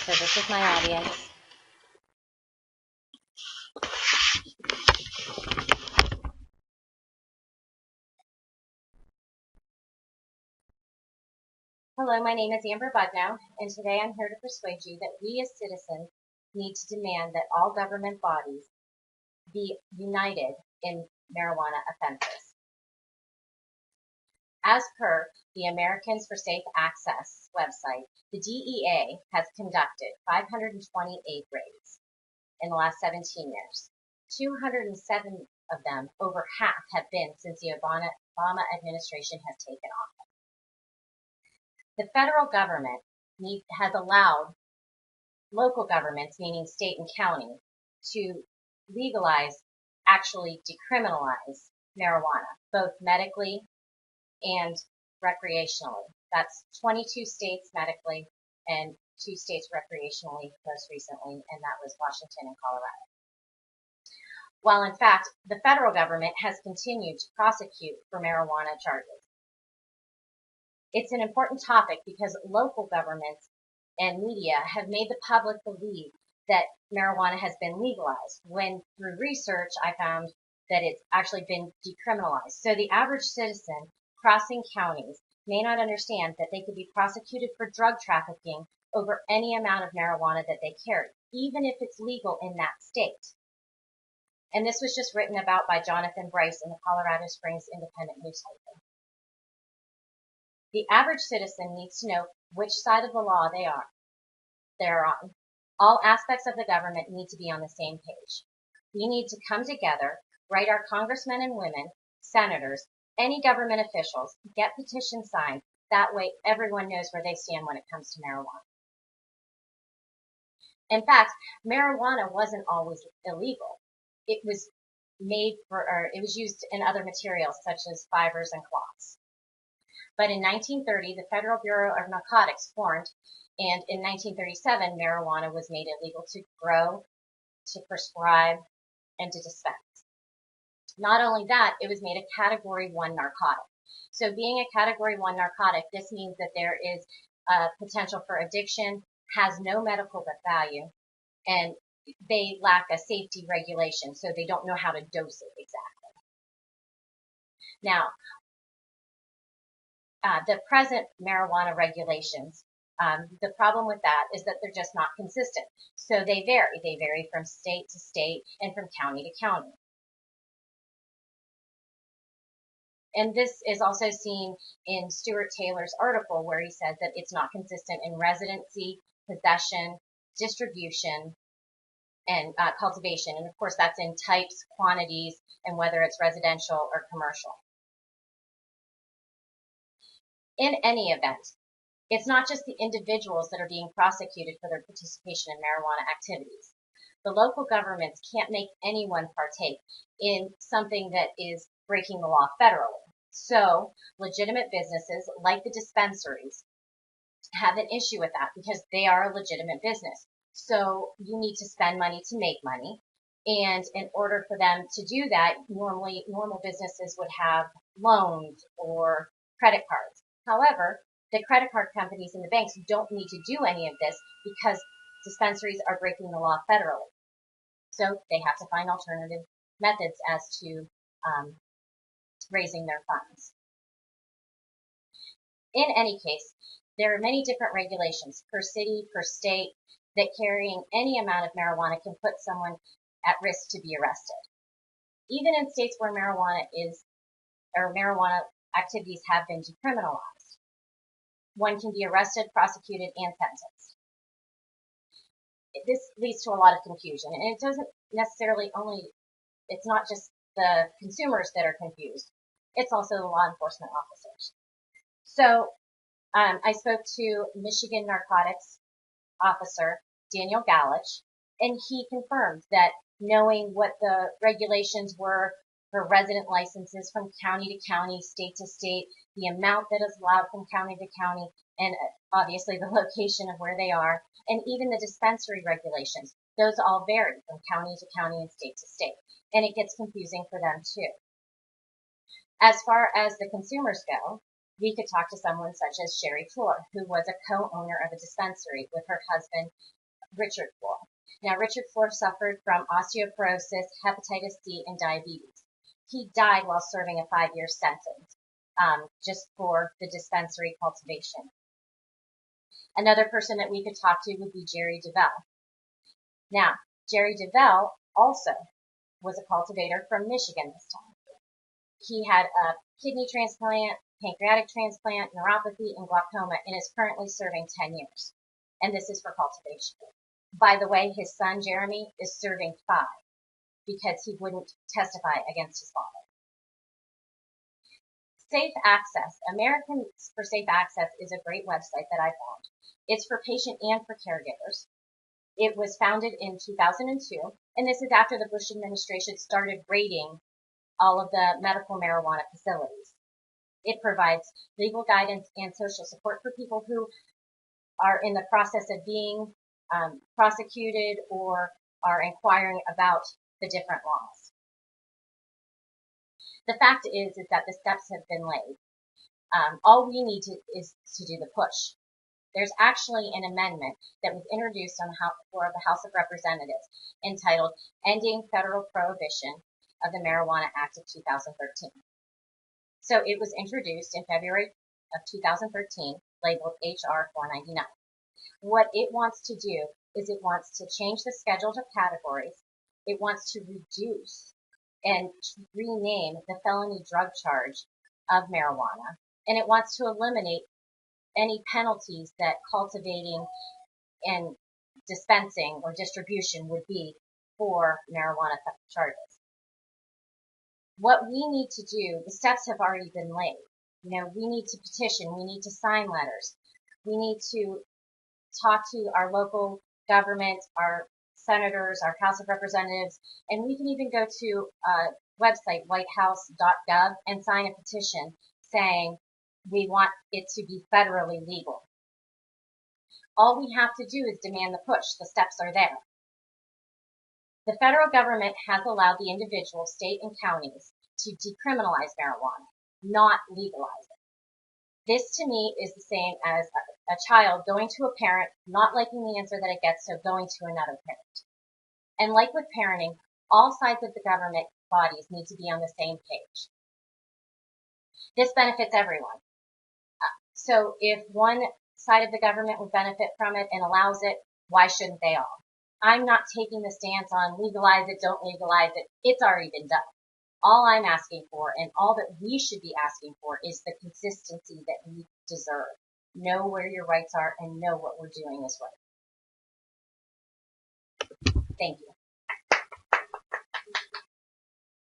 So this is my audience. Hello, my name is Amber Budnow, and today I'm here to persuade you that we as citizens need to demand that all government bodies be united in marijuana offenses. As per the Americans for Safe Access website, the DEA has conducted 528 raids in the last 17 years. 207 of them, over half, have been since the Obama administration has taken office. The federal government has allowed local governments, meaning state and county, to legalize, actually decriminalize marijuana, both medically and recreationally. That's 22 states medically and 2 states recreationally most recently, and that was Washington and Colorado. While in fact, the federal government has continued to prosecute for marijuana charges. It's an important topic because local governments and media have made the public believe that marijuana has been legalized, when through research I found that it's actually been decriminalized. So the average citizen crossing counties may not understand that they could be prosecuted for drug trafficking over any amount of marijuana that they carry, even if it's legal in that state. And this was just written about by Jonathan Bryce in the Colorado Springs Independent newspaper. The average citizen needs to know which side of the law they're on. All aspects of the government need to be on the same page. We need to come together, write our congressmen and women, senators, any government officials, get petitions signed. That way everyone knows where they stand when it comes to marijuana. In fact, marijuana wasn't always illegal. It was it was used in other materials such as fibers and cloths. But in 1930, the Federal Bureau of Narcotics formed, and in 1937, marijuana was made illegal to grow, to prescribe, and to dispense. Not only that, it was made a Category 1 narcotic. So being a Category 1 narcotic, this means that there is a potential for addiction, has no medical value, and they lack a safety regulation, so they don't know how to dose it exactly. Now, the present marijuana regulations, the problem with that is that they're just not consistent. So they vary. They vary from state to state and from county to county. And this is also seen in Stuart Taylor's article where he says that it's not consistent in residency, possession, distribution, and cultivation. And of course that's in types, quantities, and whether it's residential or commercial. In any event, it's not just the individuals that are being prosecuted for their participation in marijuana activities. The local governments can't make anyone partake in something that is breaking the law federally. So legitimate businesses like the dispensaries have an issue with that because they are a legitimate business. So you need to spend money to make money. And in order for them to do that, normal businesses would have loans or credit cards. However, the credit card companies and the banks don't need to do any of this because dispensaries are breaking the law federally. So they have to find alternative methods as to raising their funds. In any case, there are many different regulations per city, per state, that carrying any amount of marijuana can put someone at risk to be arrested. Even in states where marijuana activities have been decriminalized, one can be arrested, prosecuted, and sentenced. This leads to a lot of confusion, and it doesn't necessarily it's not just the consumers that are confused, it's also the law enforcement officers. So I spoke to Michigan narcotics officer Daniel Galich, and he confirmed that knowing what the regulations were for resident licenses from county to county, state to state, the amount that is allowed from county to county, and obviously the location of where they are, and even the dispensary regulations, those all vary from county to county and state to state, and it gets confusing for them too. As far as the consumers go, we could talk to someone such as Sherry Floor, who was a co-owner of a dispensary with her husband, Richard Floor. Now, Richard Floor suffered from osteoporosis, hepatitis C, and diabetes. He died while serving a 5-year sentence, just for the dispensary cultivation. Another person that we could talk to would be Jerry DeVell. Now, Jerry DeVell also was a cultivator from Michigan this time. He had a kidney transplant, pancreatic transplant, neuropathy, and glaucoma, and is currently serving 10 years. And this is for cultivation. By the way, his son, Jeremy, is serving 5 because he wouldn't testify against his father. Safe Access. Americans for Safe Access is a great website that I found. It's for patient and for caregivers. It was founded in 2002, and this is after the Bush administration started raiding all of the medical marijuana facilities. It provides legal guidance and social support for people who are in the process of being prosecuted or are inquiring about the different laws. The fact is that the steps have been laid. All we need is to do the push. There's actually an amendment that was introduced on the floor of the House of Representatives entitled Ending Federal Prohibition of the Marijuana Act of 2013. So it was introduced in February of 2013, labeled H.R. 499. What it wants to do is it wants to change the schedule of categories. It wants to reduce and rename the felony drug charge of marijuana. And it wants to eliminate any penalties that cultivating and dispensing or distribution would be for marijuana charges. What we need to do, the steps have already been laid. We need to petition, we need to sign letters, we need to talk to our local government, our senators, our House of Representatives, and we can even go to a website, whitehouse.gov, and sign a petition saying we want it to be federally legal. All we have to do is demand the push. The steps are there. The federal government has allowed the individual, state, and counties to decriminalize marijuana, not legalize it. This, to me, is the same as a child going to a parent, not liking the answer that it gets, so going to another parent. And like with parenting, all sides of the government bodies need to be on the same page. This benefits everyone. So if one side of the government would benefit from it and allows it, why shouldn't they all? I'm not taking the stance on legalize it, don't legalize it. It's already been done. All I'm asking for, and all that we should be asking for, is the consistency that we deserve. Know where your rights are and know what we're doing is right. Thank you.